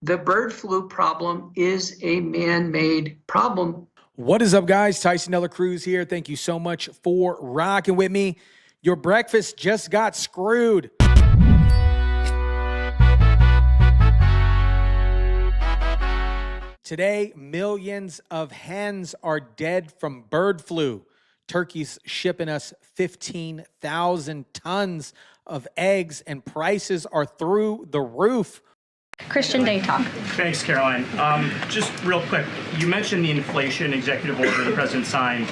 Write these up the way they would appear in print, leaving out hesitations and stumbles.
the bird flu problem is a man-made problem. What is up, guys? Tyson Dela Cruz here. Thank you so much for rocking with me. Your breakfast just got screwed. Today, millions of hens are dead from bird flu. Turkey's shipping us 15,000 tons of eggs, and prices are through the roof. Christian Day Talk. Thanks, Caroline. Just real quick, you mentioned the inflation executive order the president signed,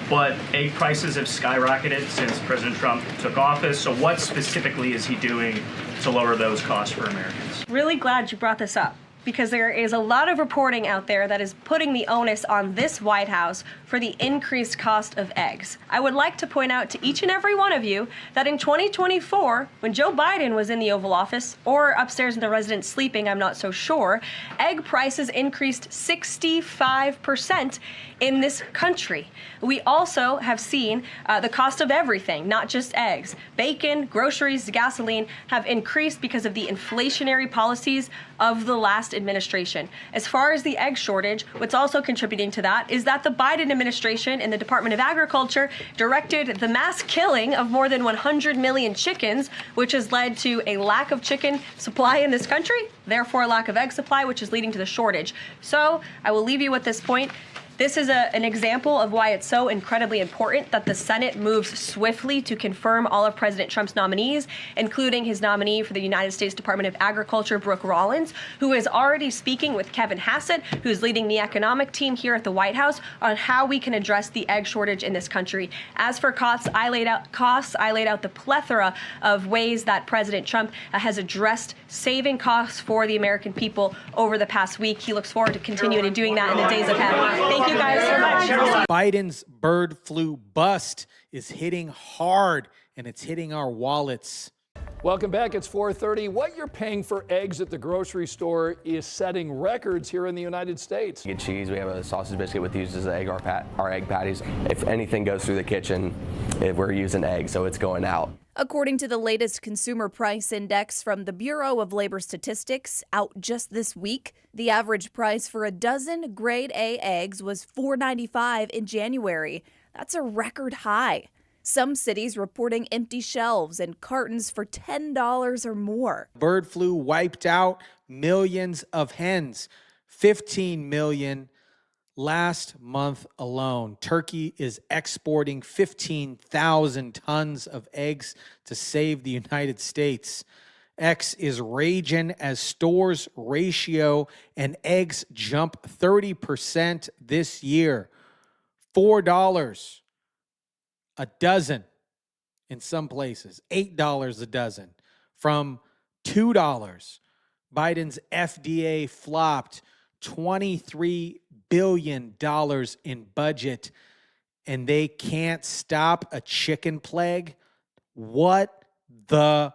but egg prices have skyrocketed since President Trump took office. So what specifically is he doing to lower those costs for Americans? Really glad you brought this up, because there is a lot of reporting out there that is putting the onus on this White House for the increased cost of eggs. I would like to point out to each and every one of you that in 2024, when Joe Biden was in the Oval Office, or upstairs in the residence sleeping, I'm not so sure, egg prices increased 65% in this country. We also have seen the cost of everything, not just eggs. Bacon, groceries, gasoline have increased because of the inflationary policies of the last administration. As far as the egg shortage, what's also contributing to that is that the Biden administration and the Department of Agriculture directed the mass killing of more than 100 million chickens, which has led to a lack of chicken supply in this country, therefore a lack of egg supply, which is leading to the shortage. So I will leave you with this point. This is an example of why it's so incredibly important that the Senate moves swiftly to confirm all of President Trump's nominees, including his nominee for the United States Department of Agriculture, Brooke Rollins, who is already speaking with Kevin Hassett, who's leading the economic team here at the White House, on how we can address the egg shortage in this country. As for costs, I laid out the plethora of ways that President Trump has addressed saving costs for the American people over the past week. He looks forward to continuing to doing that in the days ahead. Thank you guys so much. Biden's bird flu bust is hitting hard, and it's hitting our wallets. Welcome back. It's 4:30. What you're paying for eggs at the grocery store is setting records here in the United States. We get cheese. We have a sausage biscuit with uses egg, our egg patties. If anything goes through the kitchen, we're using egg, so it's going out. According to the latest Consumer Price Index from the Bureau of Labor Statistics, out just this week, the average price for a dozen grade A eggs was $4.95 in January. That's a record high. Some cities reporting empty shelves and cartons for $10 or more. Bird flu wiped out millions of hens, 15 million last month alone. Turkey is exporting 15,000 tons of eggs to save the United States. X is raging as stores ratio and eggs jump 30% this year. $4 a dozen in some places, $8 a dozen from $2. Biden's FDA flopped $23 billion in budget, and they can't stop a chicken plague. What the?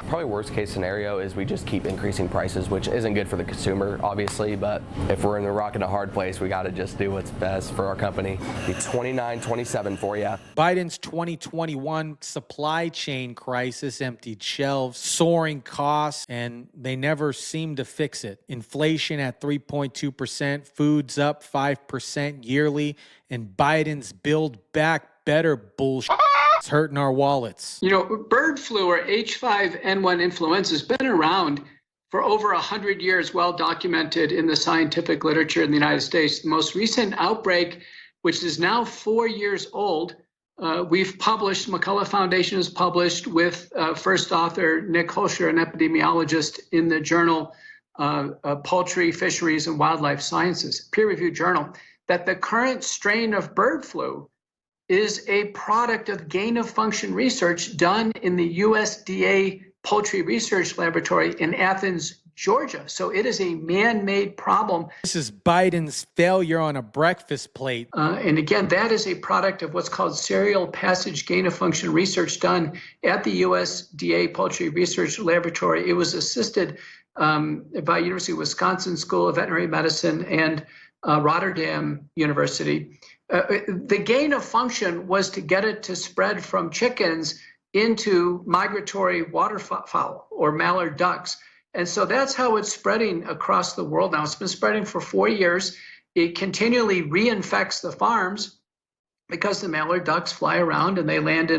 Probably worst case scenario is we just keep increasing prices, which isn't good for the consumer, obviously, but if we're in a rock and a hard place, we got to just do what's best for our company. Be 29-27 for you. Biden's 2021 supply chain crisis emptied shelves, soaring costs, and they never seem to fix it. Inflation at 3.2%, foods up 5% yearly, and Biden's Build Back Better bullshit. It's hurting our wallets. You know, bird flu or H5N1 influenza has been around for over 100 years, well documented in the scientific literature in the United States. The most recent outbreak, which is now 4 years old, we've published, McCullough Foundation has published with first author Nick Holscher, an epidemiologist, in the journal Poultry, Fisheries, and Wildlife Sciences, peer-reviewed journal, that the current strain of bird flu is a product of gain-of-function research done in the USDA Poultry Research Laboratory in Athens, Georgia. So it is a man-made problem. This is Biden's failure on a breakfast plate. And again, that is a product of what's called serial passage gain-of-function research done at the USDA Poultry Research Laboratory. It was assisted by University of Wisconsin School of Veterinary Medicine and Rotterdam University. The gain of function was to get it to spread from chickens into migratory waterfowl or mallard ducks. And so that's how it's spreading across the world now. It's been spreading for 4 years. It continually reinfects the farms because the mallard ducks fly around and they land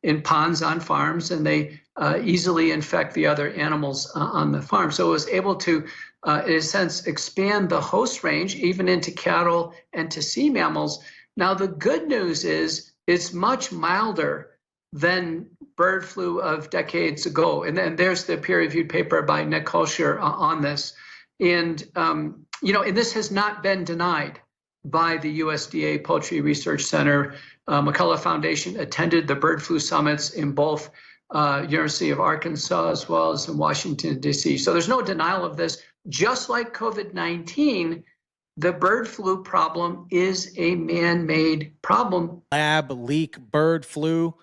in ponds on farms, and they easily infect the other animals on the farm. So it was able to, in a sense, expand the host range even into cattle and to sea mammals. Now, the good news is it's much milder than bird flu of decades ago. And then there's the peer-reviewed paper by Nick Hulscher on this. And, and this has not been denied by the USDA Poultry Research Center. McCullough Foundation attended the bird flu summits in both University of Arkansas as well as in Washington, D.C. So there's no denial of this. Just like COVID-19, the bird flu problem is a man-made problem. Lab leak bird flu.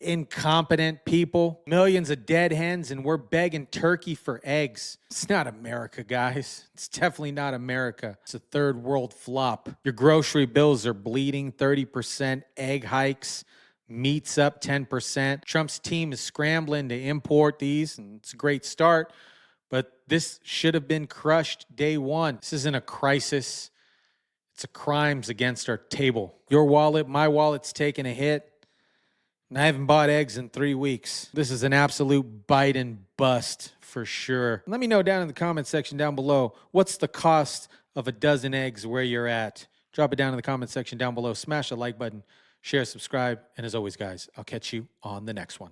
Incompetent people, millions of dead hens, and we're begging Turkey for eggs. It's not America, guys. It's definitely not America. It's a third world flop. Your grocery bills are bleeding, 30% egg hikes, meat's up 10%. Trump's team is scrambling to import these, and it's a great start, but this should have been crushed day one. This isn't a crisis. It's a crimes against our table. Your wallet, my wallet's taking a hit. And I haven't bought eggs in 3 weeks. This is an absolute bite and bust for sure. Let me know down in the comment section down below, what's the cost of a dozen eggs where you're at? Drop it down in the comment section down below. Smash the like button, share, subscribe. And as always, guys, I'll catch you on the next one.